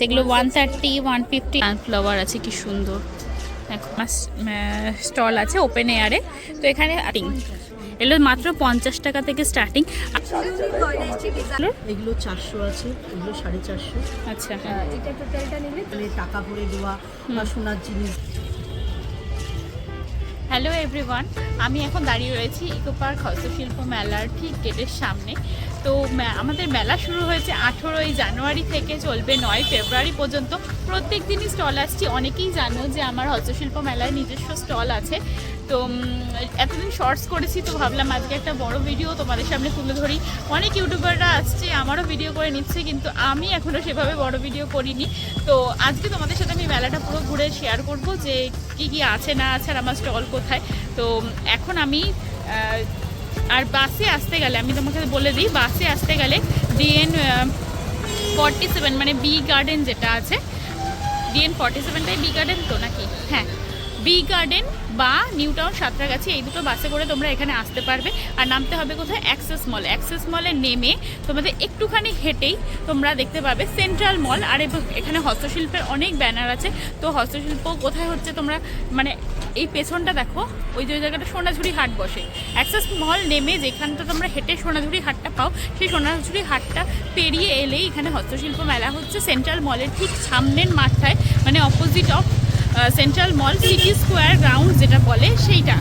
যেগুলো 130 150 সানফ্লাওয়ার আছে, কি সুন্দর। এখন স্টল আছে ওপেন এয়ারে, তো এখানে এগুলো মাত্র 50 টাকা থেকে স্টার্টিং। এগুলো 400 আছে, এগুলো 450। আচ্ছা, এটা টোটালটা নিলে তাহলে টাকা ভরে দেওয়া বা সোনার জিনিস। হ্যালো এভরিওয়ান, আমি এখন দাঁড়িয়ে রয়েছি ইকো পার্ক হস্তশিল্প মেলার ঠিক গেটের সামনে। তো আমাদের মেলা শুরু হয়েছে 18ই জানুয়ারি থেকে, চলবে 9 ফেব্রুয়ারি পর্যন্ত। প্রত্যেক দিনই স্টল আসছি। অনেকেই জানো যে আমার হস্তশিল্প মেলায় নিজস্ব স্টল আছে। তো এতদিন শর্টস করেছি, তো ভাবলাম আজকে একটা বড় ভিডিও তোমাদের সামনে তুলে ধরি। অনেক ইউটিউবাররা আসছে, আমারও ভিডিও করে নিচ্ছে, কিন্তু আমি এখনও সেভাবে বড় ভিডিও করিনি। তো আজকে তোমাদের সাথে আমি মেলাটা পুরো ঘুরে শেয়ার করব যে কী কী আছে না আছে আর আমার স্টল কোথায়। তো এখন আমি আর বাসে আসতে গেলে, আমি তোমাকে বলে দিই, বাসে আসতে গেলে DN 47 মানে বি গার্ডেন যেটা আছে, DN 47টাই বি গার্ডেন তো নাকি? হ্যাঁ, বি গার্ডেন বা নিউ টাউন সাঁতরাগাছি, এই দুটো বাসে করে তোমরা এখানে আসতে পারবে। আর নামতে হবে কোথায়? অ্যাক্সেস মল। অ্যাক্সেস মলে নেমে তোমাদের একটুখানি হেঁটেই তোমরা দেখতে পাবে সেন্ট্রাল মল। আর এখানে হস্তশিল্পের অনেক ব্যানার আছে। তো হস্তশিল্প কোথায় হচ্ছে তোমরা মানে এই পেছনটা দেখো, ওই যে জায়গাটা সোনাঝুরি হাট বসে। অ্যাক্সেস মল নেমে যেখানটা তোমরা হেঁটে সোনাঝুরি হাটটা পাও, সেই সোনাঝুরি হাটটা পেরিয়ে এলেই এখানে হস্তশিল্প মেলা হচ্ছে সেন্ট্রাল মলের ঠিক সামনের মাঠটায়, মানে opposite of central mall, city square ground যেটা বলে সেইটা,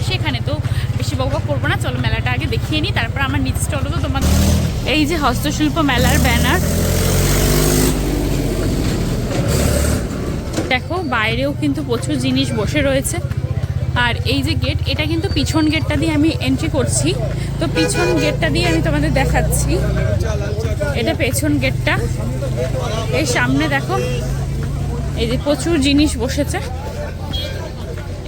সেখানে। তো বেশি বকবক করবো না, চলো মেলাটা আগে দেখিয়ে নিই, তারপর আমার নিজ স্টলও তো তোমার। এই যে হস্তশিল্প মেলার ব্যানার দেখো, বাইরেও কিন্তু প্রচুর জিনিস বসে রয়েছে। আর এই যে গেট, এটা কিন্তু পিছন গেটটা দিয়ে আমি এন্ট্রি করছি। তো পিছন গেটটা দিয়ে আমি তোমাদের দেখাচ্ছি, এটা পেছন গেটটা। এই সামনে দেখো, এই যে প্রচুর জিনিস বসেছে।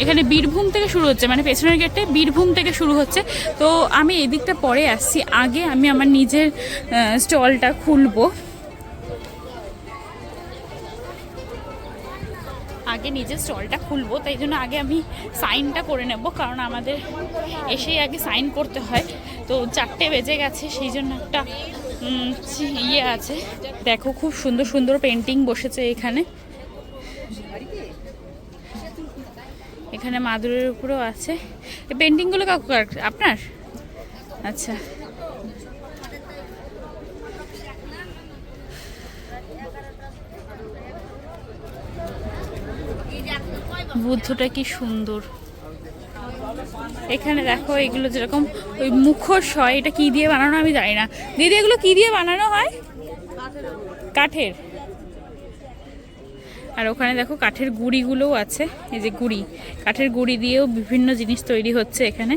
এখানে বীরভূম থেকে শুরু হচ্ছে, মানে পেছনের গেটে বীরভূম থেকে শুরু হচ্ছে। তো আমি এই দিকটা পরে আসছি, আগে আমি আমার নিজের স্টলটা খুলবো। আগে নিজের স্টলটা খুলবো, তাই জন্য আগে আমি সাইনটা করে নেব, কারণ আমাদের এসেই আগে সাইন করতে হয়। তো 4টে বেজে গেছে, সেই জন্য একটা ইয়ে আছে। দেখো খুব সুন্দর সুন্দর পেন্টিং বসেছে এখানে। এখানে মাদুরের উপরেও আছে। এই পেন্টিংগুলো আপনার? আচ্ছা, বুদ্ধটা কি সুন্দর। এখানে দেখো, এগুলো যেরকম ওই মুখোশ হয়, এটা কি দিয়ে বানানো আমি জানি না। দিদি, এগুলো কি দিয়ে বানানো হয়? কাঠের। আর ওখানে দেখো কাঠের গুঁড়িগুলোও আছে, এই যে গুঁড়ি, কাঠের গুঁড়ি দিয়েও বিভিন্ন জিনিস তৈরি হচ্ছে এখানে।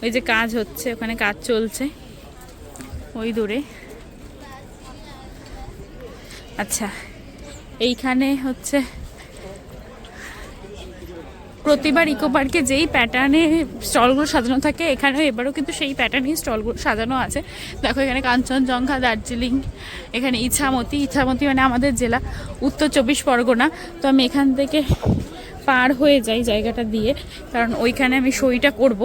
ওই যে কাজ হচ্ছে, ওখানে কাজ চলছে ওই দূরে। আচ্ছা, এইখানে হচ্ছে প্রতিবার ইকো পার্কে যেই প্যাটার্নে স্টলগুলো সাজানো থাকে, এখানেও এবারও কিন্তু সেই প্যাটার্নেই স্টলগুলো সাজানো আছে। দেখো এখানে কাঞ্চনজঙ্ঘা, দার্জিলিং, এখানে ইছামতি মানে আমাদের জেলা উত্তর 24 পরগনা। তো আমি এখান থেকে পার হয়ে যাই জায়গাটা দিয়ে, কারণ ওইখানে আমি সইটা করব।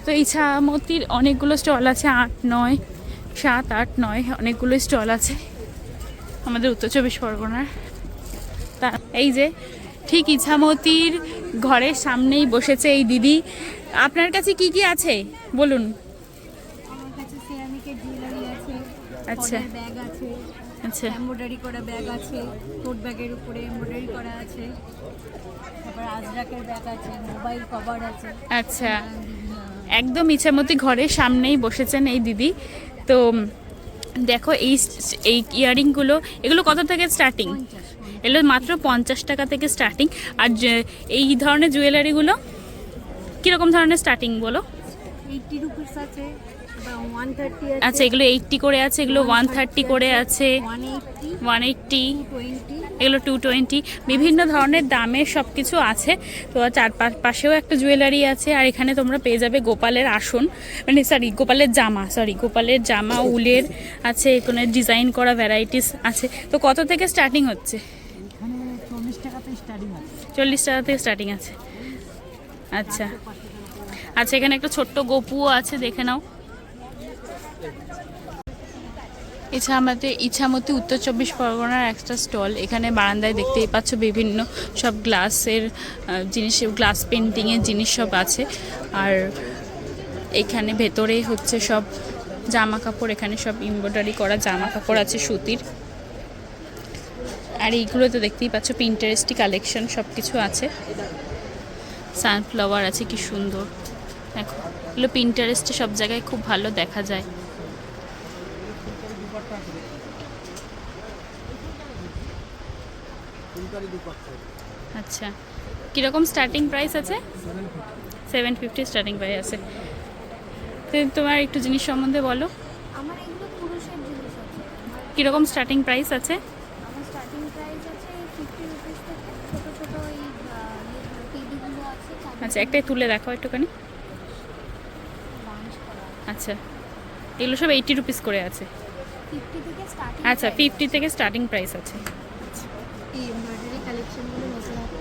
তো ইছামতির অনেকগুলো স্টল আছে, 8, 9, 7, 8, 9 অনেকগুলো স্টল আছে আমাদের উত্তর 24 পরগনার। তা এই যে ঠিক ইছামতির ঘরের সামনেই বসেছে এই দিদি। আপনার কাছে কি কি আছে বলুন? আমার কাছে সিরামিকের জুয়েলারি আছে, আচ্ছা ব্যাগ আছে, আচ্ছা, এমব্রয়ডারি করা ব্যাগ আছে, টোট ব্যাগের উপরে এমব্রয়ডারি করা আছে, তারপর আজরাকের ব্যাগ আছে, মোবাইল কভার আছে। আচ্ছা, একদম ইছামতি ঘরের সামনেই বসেছেন এই দিদি। তো দেখো এই ইয়াররিংগুলো, এগুলো কত থেকে স্টার্টিং? এগুলো মাত্র 50 টাকা থেকে স্টার্টিং। আর এই ধরনের জুয়েলারিগুলো কীরকম ধরনের স্টার্টিং বলো? 80 রুপিস আছে, 130 আছে। আচ্ছা, এগুলো 80 করে আছে, এগুলো 130 করে আছে, 180, এগুলো 220, বিভিন্ন ধরনের দামের সব কিছু আছে। তো পাশেও একটা জুয়েলারি আছে। আর এখানে তোমরা পেয়ে যাবে গোপালের আসন, মানে গোপালের জামা উলের আছে, এখানে ডিজাইন করা ভ্যারাইটিস আছে। তো কত থেকে স্টার্টিং হচ্ছে? 40 টাকা থেকে স্টার্টিং আছে। 40 টাকা থেকে স্টার্টিং আছে। আচ্ছা আচ্ছা, এখানে একটা ছোট্ট গোপুও আছে, দেখে নাও। এছাড়া আমাদের ইছামতি উত্তর 24 পরগনার একটা স্টল। এখানে বারান্দায় দেখতেই পাচ্ছ বিভিন্ন সব গ্লাসের জিনিস, গ্লাস পেন্টিংয়ের জিনিস সব আছে। আর এখানে ভেতরে হচ্ছে সব জামা কাপড়, এখানে সব এমব্রয়ডারি করা জামা কাপড় আছে সুতির। আর এইগুলো তো দেখতেই পাচ্ছ পিন্টারেস্টি কালেকশন সব কিছু আছে। সানফ্লাওয়ার আছে, কি সুন্দর দেখো। এগুলো পিন্টারেস্টে সব জায়গায় খুব ভালো দেখা যায়। আচ্ছা, কীরকম স্টার্টিং প্রাইস আছে? 750 স্টার্টিং প্রাইস আছে। তো তোমার একটু জিনিস সম্বন্ধে বলো, আমার এগুলো পুরুষের জিনিস আছে। কীরকম স্টার্টিং প্রাইস আছে? আমার স্টার্টিং প্রাইস আছে 50 রুপিস থেকে। ছোটো ছোটো ওই টিভিগুলো আছে, আচ্ছা, একটাই তুলে দেখো একটুখানি। লাঞ্চ করা আচ্ছা, এগুলো সব 80 রুপিস করে আছে। 50 থেকে স্টার্টিং। আচ্ছা, 50 থেকে স্টার্টিং প্রাইস আছে। এই এমব্রয়ডারি কালেকশনগুলো নতুনত্ব,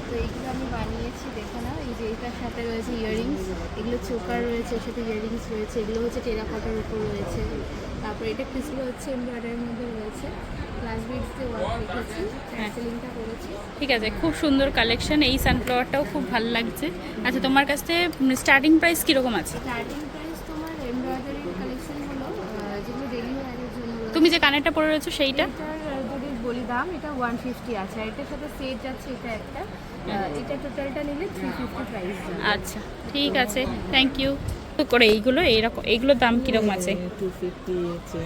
তো এইগুলো আমি বানিয়েছি, দেখো না, এই যে এটার সাথে রয়েছে ইয়াররিংস, এগুলো চোকার রয়েছে, এর সাথে ইয়াররিংস রয়েছে, এগুলো হচ্ছে টেরাকটার উপর রয়েছে। তারপর এটা কিছুগুলো হচ্ছে এমব্রয়ডারির মধ্যে রয়েছে, গ্লাস বিডস দিয়ে ওয়ার্ক রেখেছি, সিলিংটা করেছি। ঠিক আছে, খুব সুন্দর কালেকশন। এই সানফ্লাওয়ারটাও খুব ভালো লাগছে। আচ্ছা, তোমার কাছ থেকে স্টার্টিং প্রাইস কীরকম আছে? স্টার্টিং প্রাইস তোমার এমব্রয়ডারির কালেকশনগুলো যেগুলো ডেলি ওয়ারের জন্য রয়েছে, তুমি যে কানেরটা পরে রয়েছো সেইটা? এটার যদি বলি দাম, এটা 150 আছে, আর এটার সাথে সেট যাচ্ছে এটা একটা, এটা টোটালটা নিলে 350 প্রাইস। আচ্ছা, ঠিক আছে, থ্যাংক ইউ। করে এইগুলো এইরকম, এইগুলোর দাম কীরকম আছে? 250 300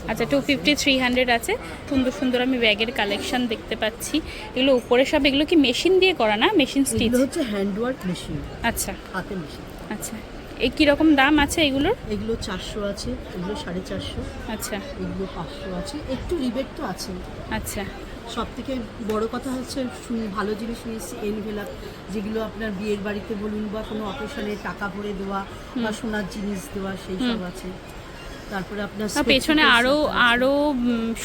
আচ্ছা, 250 300 আছে। সুন্দর সুন্দর আমি ব্যাগের কালেকশন দেখতে পাচ্ছি। এগুলো উপরে সব, এগুলো কি মেশিন দিয়ে করা না, মেশিন স্টিচ? এগুলো হচ্ছে হ্যান্ডওয়ার্ক মেশিন, আচ্ছা হাতে মেশিন। আচ্ছা, এই কীরকম দাম আছে এগুলোর? এগুলো 400 আছে, এগুলো 450, আচ্ছা এগুলো 500 আছে, একটু রিবেট তো আছে। আচ্ছা, সব থেকে বড় কথা হচ্ছে ভালো জিনিস নিয়েছি এনভেলাপ, যেগুলো আপনার বিয়ের বাড়িতে বলুন বা কোনো অকেশনে টাকা ভরে দেওয়া বা সোনার জিনিস দেওয়া, সেই সব আছে। তারপরে আপনার পেছনে আরো আরো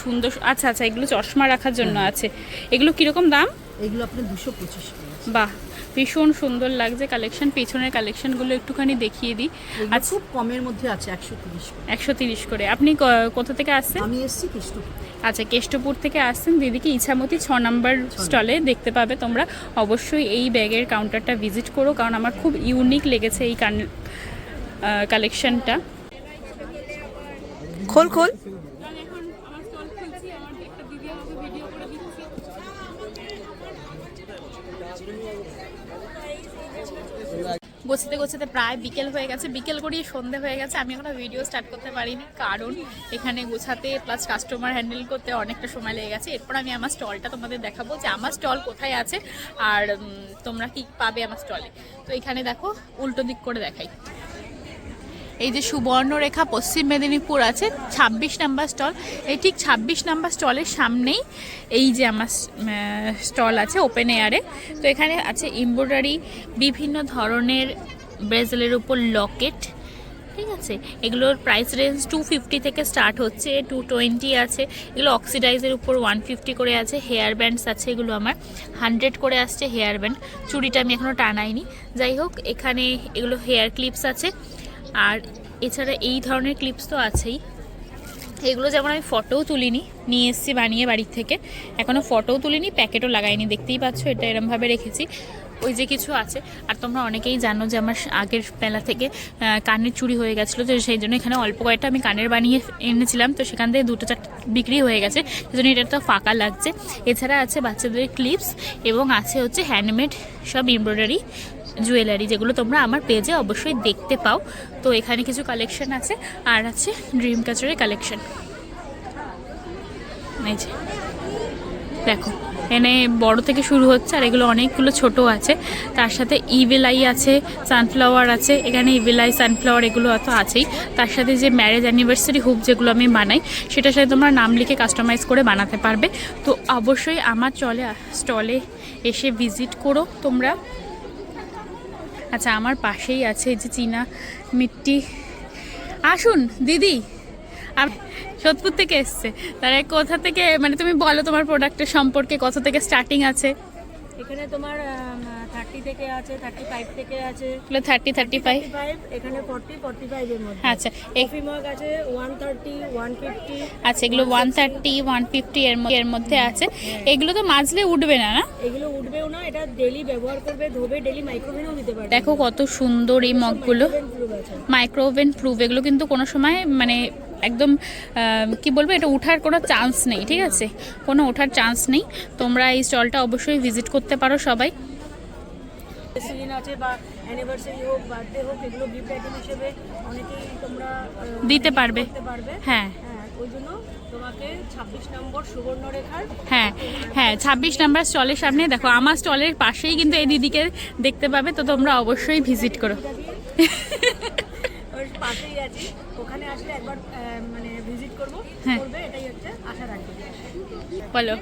সুন্দর। আচ্ছা আচ্ছা, এগুলো চশমা রাখার জন্য আছে। এগুলো কিরকম দাম? এগুলো আপনার 225 টাকা। বাহ, ভীষণ সুন্দর লাগছে কালেকশন। পেছনের কালেকশনগুলো একটুখানি দেখিয়ে দিই। আচ্ছা, খুব কমের মধ্যে আছে, 130 করে। 130 করে। আপনি কোথা থেকে আসছেন? আমি এসেছি কৃষ্ণপুর। আচ্ছা, কেষ্টপুর থেকে আসছেন। দিদিকে ইছামতি 6 নম্বর স্টলে দেখতে পাবে তোমরা। অবশ্যই এই ব্যাগের কাউন্টারটা ভিজিট করো, কারণ আমার খুব ইউনিক লেগেছে এই কালেকশনটা। খোল খোল। গোছাতে গোছাতে প্রায় বিকেল হয়ে গেছে, বিকেল করিয়ে সন্ধে হয়ে গেছে। আমি এখনো ভিডিও স্টার্ট করতে পারিনি, কারণ এখানে গোছাতে প্লাস কাস্টমার হ্যান্ডেল করতে অনেকটা সময় লেগে গেছে। এরপর আমি আমার স্টলটা তোমাদের দেখাবো যে আমার স্টল কোথায় আছে আর তোমরা কি পাবে আমার স্টলে। তো এখানে দেখো, উল্টো দিক করে দেখাই। এই যে সুবর্ণরেখা পশ্চিম মেদিনীপুর আছে 26 নাম্বার স্টল। এই ঠিক 26 নাম্বার স্টলের সামনেই এই যে আমার স্টল আছে ওপেন এয়ারে। তো এখানে আছে এমব্রয়ডারি, বিভিন্ন ধরনের ব্রেসলের উপর লকেট, ঠিক আছে। এগুলোর প্রাইস রেঞ্জ 250 থেকে স্টার্ট হচ্ছে, 220 আছে। এগুলো অক্সিডাইজের উপর 150 করে আছে। হেয়ার ব্যান্ডস আছে, এগুলো আমার 100 করে আসছে হেয়ার ব্যান্ড। চুড়িটা আমি এখনও টানাইনি। যাই হোক, এখানে এগুলো হেয়ার ক্লিপস আছে। আর এছাড়া এই ধরনের ক্লিপস তো আছেই। এগুলো যেমন আমি ফটোও তুলিনি, নিয়ে এসেছি বানিয়ে বাড়ির থেকে, এখনও ফটোও তুলিনি, প্যাকেটও লাগাইনি। দেখতেই পাচ্ছ, এটা এরমভাবে রেখেছি। ওই যে কিছু আছে। আর তোমরা অনেকেই জানো যে আমার আগের বেলা থেকে কানের চুরি হয়ে গেছিলো, তো সেই জন্য এখানে অল্প কয়েকটা আমি কানের বানিয়ে এনেছিলাম। তো সেখান থেকে 2-4 বিক্রি হয়ে গেছে, সেই জন্য এটা তো ফাঁকা লাগছে। এছাড়া আছে বাচ্চাদের ক্লিপস এবং আছে হচ্ছে হ্যান্ডমেড সব এমব্রয়ডারি জুয়েলারি, যেগুলো তোমরা আমার পেজে অবশ্যই দেখতে পাও। তো এখানে কিছু কালেকশন আছে, আর আছে ড্রিম ক্যাচারের কালেকশন। এই যে দেখো, এখানে বড় থেকে শুরু হচ্ছে, আর এগুলো অনেকগুলো ছোট আছে। তার সাথে ইভিলাই আছে, সানফ্লাওয়ার আছে। এখানে ইভিলাই, সানফ্লাওয়ার এগুলো তো আছেই। তার সাথে যে ম্যারেজ অ্যানিভার্সারি হুক যেগুলো আমি বানাই, সেটার সাথে তোমরা নাম লিখে কাস্টমাইজ করে বানাতে পারবে। তো অবশ্যই আমার স্টলে এসে ভিজিট করো তোমরা। আচ্ছা, আমার পাশেই আছে এই যে চীনা মিট্টি। আসুন দিদি, সোদপুর থেকে এসছে। তারা কোথা থেকে, মানে তুমি বলো তোমার প্রোডাক্টের সম্পর্কে, কোথা থেকে স্টার্টিং আছে? এখানে তোমার 30 থেকে আছে, 35 থেকে আছে, এগুলো 30-35। 35, এখানে 40-45 এর মধ্যে। আচ্ছা এই কফি মগ আছে 130, 150। আচ্ছা এগুলো 130-150 এর মধ্যে আছে। এগুলো তো মাজলে উঠবে না, না? এগুলো উঠবেও না, এটা ডেলি ব্যবহার করবে, ধোবে, ডেলি মাইক্রোওভেনও দিতে পারবে। দেখো কত সুন্দর এই মগগুলো, Proof আছে। Microwave proof. এগুলো কিন্তু কোনো সময় মানে একদম কি বলবো, এটা ওঠার কোনো চান্স নেই, ঠিক আছে? কোনো ওঠার চান্স নেই। তোমরা এই স্টলটা অবশ্যই ভিজিট করতে পারো সবাই। সিজন আছে বা অ্যানিভার্সারি হোক, বার্থডে হোক, এগুলো গিফট আইটেম হিসেবে অনেকেই তোমরা দিতে পারবে। করতে পারবে। হ্যাঁ হ্যাঁ, ওই জন্য তোমাকে 26 নম্বর সুবর্ণরেখার হ্যাঁ হ্যাঁ 26 নাম্বার স্টলের সামনে দেখো, আমার স্টলের পাশেই কিন্তু এই দিদিকে দেখতে পাবে, তো তোমরা অবশ্যই ভিজিট করো। ওর পাশেই আছি, ওখানে আসলে একবার মানে ভিজিট করবো, হ্যাঁ। করবে, এটাই হচ্ছে আশা রাখি। বলো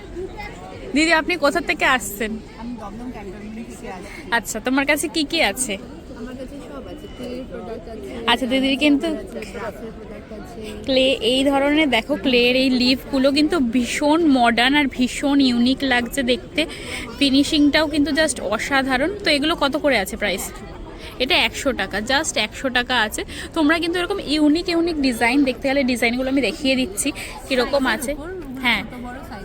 দিদি, আপনি কোথা থেকে আসছেন? আমি দমদম ক্যান্টনমেন্ট থেকে আসছি। আচ্ছা, তোমার কাছে কি কি আছে? আমার কাছে সব আছে, ক্লের প্রোডাক্ট আছে, আচ্ছা দিদির কিন্তু ব্রাসের প্রোডাক্ট আছে। ক্লে, এই ধরনের দেখো ক্লের এই লিফগুলো কিন্তু ভীষণ মডার্ন আর ভীষণ ইউনিক লাগছে দেখতে। ফিনিশিংটাও কিন্তু জাস্ট অসাধারণ। তো এগুলো কত করে আছে প্রাইস? এটা 100 টাকা, জাস্ট 100 টাকা আছে। তোমরা কিন্তু এরকম ইউনিক ডিজাইন দেখতে গেলে ডিজাইনগুলো আমি দেখিয়ে দিচ্ছি কীরকম আছে। হ্যাঁ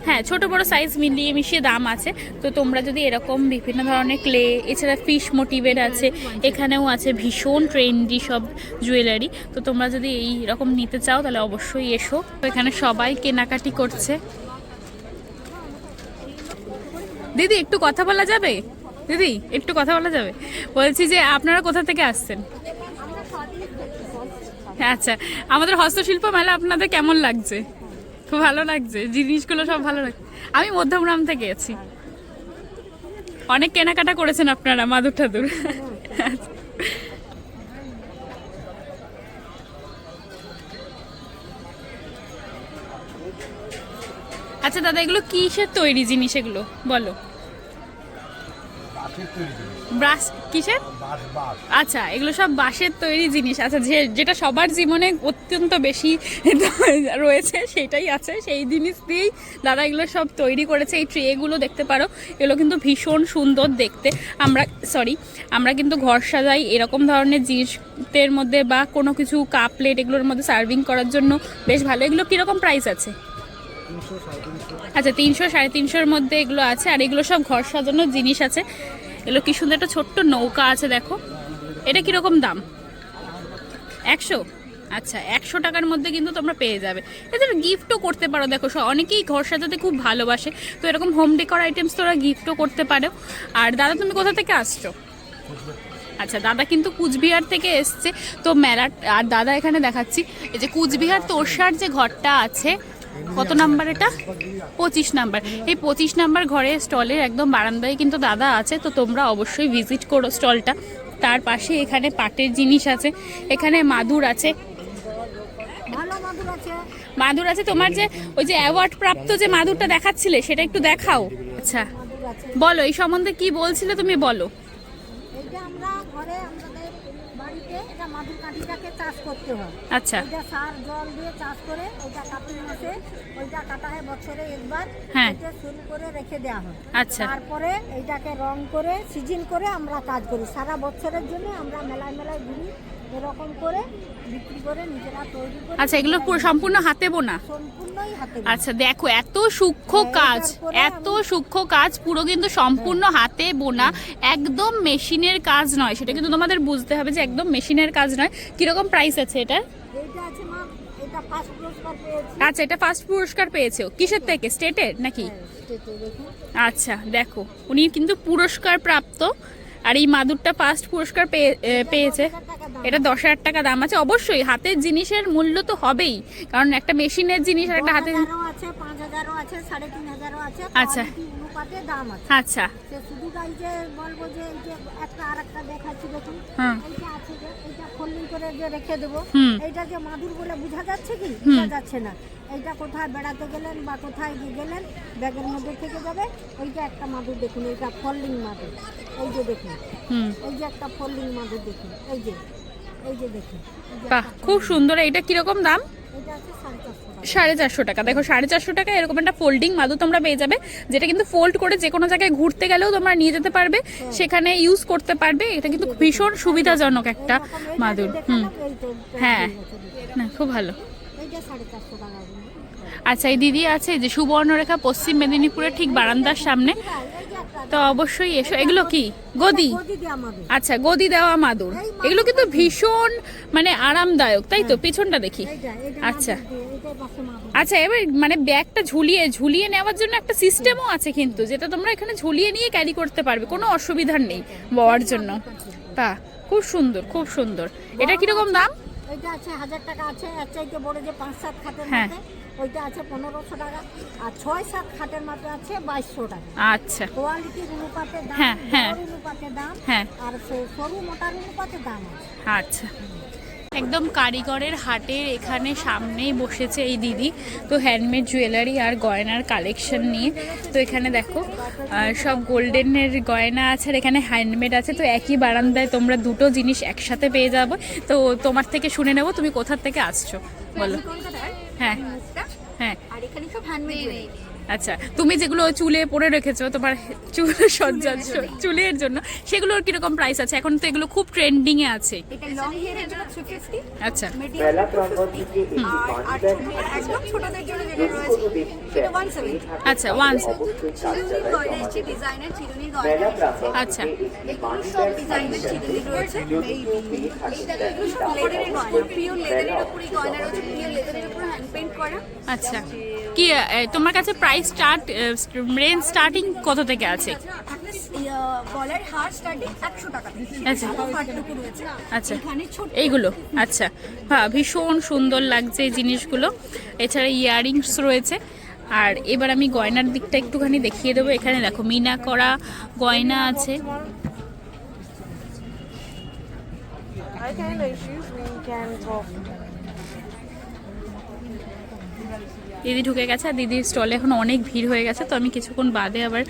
হ্যাঁ, ছোট বড় সাইজ মিলিয়ে মিশিয়ে দাম আছে। তো তোমরা যদি এরকম বিভিন্ন ধরনের ক্লে, এছাড়া ফিশ মোটিভের আছে, এখানেও আছে ভীষণ ট্রেন্ডি সব জুয়েলারি। তো তোমরা যদি এই রকম নিতে চাও তাহলে অবশ্যই এসো। তো এখানে সবাই কেনাকাটি করছে। দিদি একটু কথা বলা যাবে? দিদি একটু কথা বলা যাবে? বলছি যে আপনারা কোথা থেকে আসছেন? আচ্ছা, আমাদের হস্তশিল্প মেলা আপনাদের কেমন লাগছে? খুব ভালো লাগছে, জিনিসগুলো সব ভালো লাগছে। আমি মধ্যমগ্রাম থেকে আছি। অনেক কেনাকাটা করেছেন আপনারা মাদুর ঠাদুর। আচ্ছা দাদা, এগুলো কিসের তৈরি জিনিস এগুলো বলো? ব্রাশ কিসের? আচ্ছা, এগুলো সব বাঁশের তৈরি জিনিস। আচ্ছা, যেটা সবার জীবনে অত্যন্ত বেশি রয়েছে সেটাই আছে, সেই জিনিস দিয়েই দাদা এগুলো সব তৈরি করেছে। এই ট্রেগুলো দেখতে পারো, এগুলো কিন্তু ভীষণ সুন্দর দেখতে। আমরা কিন্তু ঘর সাজাই এরকম ধরনের জিনিসের মধ্যে, বা কোনো কিছু কাপ প্লেট এগুলোর মধ্যে সার্ভিং করার জন্য বেশ ভালো। এগুলো কীরকম প্রাইস আছে? আচ্ছা 300-350-এর মধ্যে এগুলো আছে। আর এগুলো সব ঘর সাজানোর জিনিস আছে। এগুলো কি সুন্দর একটা ছোট্ট নৌকা আছে দেখো। এটা কীরকম দাম? 100? আচ্ছা 100 টাকার মধ্যে কিন্তু তোমরা পেয়ে যাবে। এদের গিফটও করতে পারো। দেখো অনেকেই ঘর সাজাতে খুব ভালোবাসে, তো এরকম হোম ডেকোর আইটেমস তোরা গিফটও করতে পারো। আর দাদা তুমি কোথা থেকে আসছো? আচ্ছা, দাদা কিন্তু কুচবিহার থেকে এসছে। তো মেলার, আর দাদা এখানে দেখাচ্ছি এই যে কুচবিহার তোরসার যে ঘরটা আছে, কত নাম্বার এটা? 25 নাম্বার। এই 25 নাম্বার ঘরে স্টলের একদম বারান্দায় কিন্তু দাদা আছে। তো তোমরা অবশ্যই ভিজিট করো স্টলটা। তার পাশে এখানে পাটের জিনিস আছে, এখানে মাদুর আছে, মাদুর আছে। তোমার যে ওই যে অ্যাওয়ার্ড প্রাপ্ত যে মাদুরটা দেখাচ্ছিলে সেটা একটু দেখাও। আচ্ছা বলো, এই সম্বন্ধে কি বলছিলে তুমি বলো। এইটা আমরা ঘরে আমাদের বাড়িতে এটা মাদুর কাঠিটাকে চাষ করতে হয়। আচ্ছা, এটা সার জল দিয়ে চাষ করে ওইটা কার্তিক মাসে ওইটা কাটা হয় বছরে একবার। হ্যাঁ। এটা শুরু করে রেখে দেওয়া হয়। আচ্ছা তারপরে এইটাকে রং করে সিজন করে আমরা কাজ করি। সারা বছরের জন্য আমরা মেলায় মেলায় ঘুরি, এরকম করে বিক্রি করে নিজেরা তৈরি করি। আচ্ছা, এগুলো পুরো সম্পূর্ণ হাতে বোনা? সম্পূর্ণই হাতে। আচ্ছা দেখো, এত সূক্ষ্ম কাজ, এত সূক্ষ্ম কাজ, পুরো কিন্তু সম্পূর্ণ হাতে বোনা, একদম মেশিনের কাজ নয়। সেটা কিন্তু তোমাদের বুঝতে হবে যে একদম মেশিনের কাজ নয়। কিরকম প্রাইস আছে এটা? এইটা আছে মা, এটা ফার্স্ট পুরস্কার পেয়েছে। আচ্ছা, এটা ফার্স্ট পুরস্কার পেয়েছে। কিসের থেকে? স্টেটের নাকি? স্টেটে দেখুন। আচ্ছা দেখো, উনি কিন্তু পুরস্কার প্রাপ্ত। আর এই মাদুরটা ফার্স্ট পুরস্কার পেয়েছে। এটা 10,000 টাকা দাম আছে। অবশ্যই হাতের জিনিসের মূল্য তো হবেই, কারণ একটা মেশিনের জিনিস আর একটা হাতের। 10,000 আছে, 5,000 আছে, 3,500 আছে। আচ্ছা। কোয়ালিটি অনুপাতে দাম আছে। আচ্ছা সে শুধু এই যে বলবো যে এই যে একটা আরেকটা দেখাচ্ছি দেখুন। হুম। এইটা আছে যে এইটা ফোল্ডিং করে যে রেখে দেবো। হুম। এইটা যে মাদুর বলে বোঝা যাচ্ছে কি? বোঝা যাচ্ছে না। এইটা কোথায় বেড়াতে গেলেন বা কোথায় গেলেন ব্যাগের মধ্যে থেকে যাবে। ওইটা একটা মাদুর দেখুন, এইটা ফোল্ডিং মাদুর। এই যে দেখুন, হুম, এই যে একটা ফোল্ডিং মাদুর দেখুন, এই যে দেখুন। এই যে বাহ খুব সুন্দর। এটা কিরকম দাম? এটা আছে 450 টাকা। 450 টাকা। দেখো 450 টাকা এরকম একটা ফোল্ডিং মাদুর তোমরা পেয়ে যাবে, যেটা কিন্তু ফোল্ড করে যে কোনো জায়গায় ঘুরতে গেলেও তোমরা নিয়ে যেতে পারবে, সেখানে ইউজ করতে পারবে। এটা কিন্তু ভীষণ সুবিধাজনক একটা মাদুর। হ্যাঁ না, খুব ভালো। এইটা 450 টাকা। আচ্ছা, এই দিদি আছে যে সুবর্ণরেখা পশ্চিম মেদিনীপুরের ঠিক বারান্দার সামনে, তো অবশ্যই এসো। এগুলো কি গদি? আচ্ছা, গদি দেওয়া মাদুর। এগুলো কিন্তু ভীষণ মানে আরামদায়ক, তাই তো? পিছনটা দেখি। আচ্ছা আচ্ছা, এবার মানে ব্যাগটা ঝুলিয়ে ঝুলিয়ে নেওয়ার জন্য একটা সিস্টেমও আছে কিন্তু, যেটা তোমরা এখানে ঝুলিয়ে নিয়ে ক্যারি করতে পারবে, কোনো অসুবিধা নেই বওয়ার জন্য। তা খুব সুন্দর, খুব সুন্দর। এটা কিরকম দাম? এটা আছে 1000 টাকা আছে, এর চাইতে বড় যে 5-7 খাটের হ্যাঁ। মধ্যে ওইটা আছে 1500 টাকা, আর 6-7 খাটের মধ্যে আছে 2200 টাকা। আচ্ছা কোয়ালিটির অনুপাতে দাম, হ্যাঁ, হ্যাঁ। বড় অনুপাতে দাম, হ্যাঁ। আর সরু মোটার অনুপাতে দাম আছে। আচ্ছা, একদম কারিগরের হাটের এখানে সামনেই বসেছে এই দিদি, তো হ্যান্ডমেড জুয়েলারি আর গয়নার কালেকশন নিয়ে। তো এখানে দেখো সব গোল্ডেনের গয়না আছে, আর এখানে হ্যান্ডমেড আছে। তো একই বারান্দায় তোমরা দুটো জিনিস একসাথে পেয়ে যাবে। তো তোমার থেকে শুনে নেবো তুমি কোথা থেকে আসছো, বলো। হ্যাঁ হ্যাঁ। আর এখানে সব হ্যান্ডমেড। আচ্ছা, তুমি যেগুলো চুলে পরে রেখেছো তোমার চুল সজ্জার চুলের জন্য, সেগুলোর কিরকম প্রাইস আছে? এখন তো এগুলো খুব ট্রেন্ডিং এ আছে। এটা লং হেয়ারের জন্য 350, আচ্ছা মিডিয়াম 250, আর একদম ছোটদের জন্য যেটা রয়েছে সেটা 170। আচ্ছা, ওয়ান। চিরুনির গয়না এসছে, ডিজাইনার চিরুনির গয়না এসছে। আচ্ছা এগুলো সব ডিজাইনার চিরুনি রয়েছে। এগুলো সব লেদারের গয়না, পিওর লেদারের উপরই গয়না রয়েছে, পিওর লেদারের উপর হ্যান্ড পেইন্ট করা। আচ্ছা, কি তোমার কাছে প্রাইস রেঞ্জ স্টার্টিং কত থেকে আছে? গলার হার স্টার্টিং 100 টাকা থেকে। আচ্ছা। হারটুকু রয়েছে। আচ্ছা, এখানে ছোট এইগুলো। আচ্ছা, হ্যাঁ, ভীষণ সুন্দর লাগছে এই জিনিসগুলো। এছাড়া ইয়াররিংস রয়েছে। আর এবার আমি গয়নার দিকটা একটুখানি দেখিয়ে দেবো। এখানে দেখো মিনা করা গয়না আছে। দিদি ঢুকে গেছে, আর দিদির স্টলে এখন অনেক ভিড় হয়ে গেছে। তো আমি কিছুক্ষণ বাদে আবার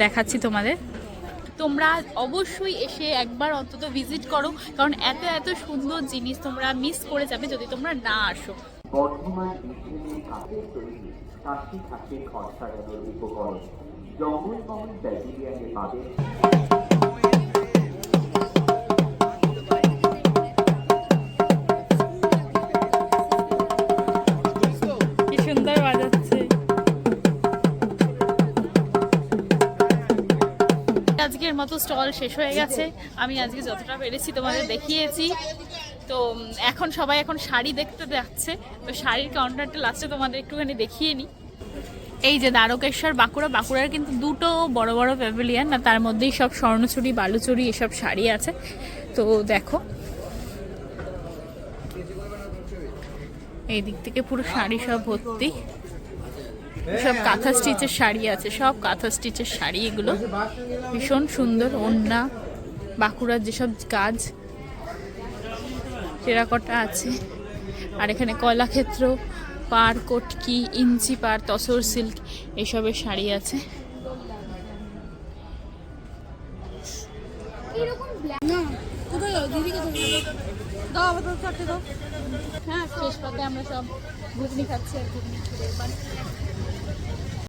দেখাচ্ছি তোমাদের। তোমরা অবশ্যই এসে একবার অন্তত ভিজিট করো, কারণ এত এত সুন্দর জিনিস তোমরা মিস করে যাবে যদি তোমরা না আসো। বর্ধমান বিদ্যুতের কাঠের তৈরি 7টি খাটের ঘর সাজানোর উপকরণ জঙ্গলমহল ব্যাজিলিয়ানে পাবে। কি সুন্দর বাজাচ্ছে। আজকের মতো স্টল শেষ হয়ে গেছে। আমি আজকে যতটা পেরেছি তোমাদের দেখিয়েছি। তো এখন সবাই শাড়ি দেখতে যাচ্ছে, তো শাড়ির কাউন্টারটা লাস্টে তোমাদের একটুখানি দেখিয়ে নিই। এই যে দ্বারকেশ্বর বাঁকুড়ার কিন্তু দুটো বড় বড় প্যাভিলিয়ন, আর তার মধ্যেই সব স্বর্ণচুরি বালুচুরি এসব শাড়ি আছে। তো দেখো এই দিক থেকে পুরো শাড়ি সব ভর্তি, সব কাঁথা স্টিচের শাড়ি আছে, সব কাঁথা স্টিচের শাড়ি। এগুলো ভীষণ সুন্দর। ওড়না, বাঁকুড়ার যেসব কাজ, টেরাকোটা আছে। আর এখানে কলাক্ষেত্র, পার, কটকি, ইঞ্চি পার, তসর সিল্ক এসবের শাড়ি আছে। হ্যাঁ, শেষ পাতে আমরা সব ঘুগনি খাচ্ছি আর ঘুগনি খেয়ে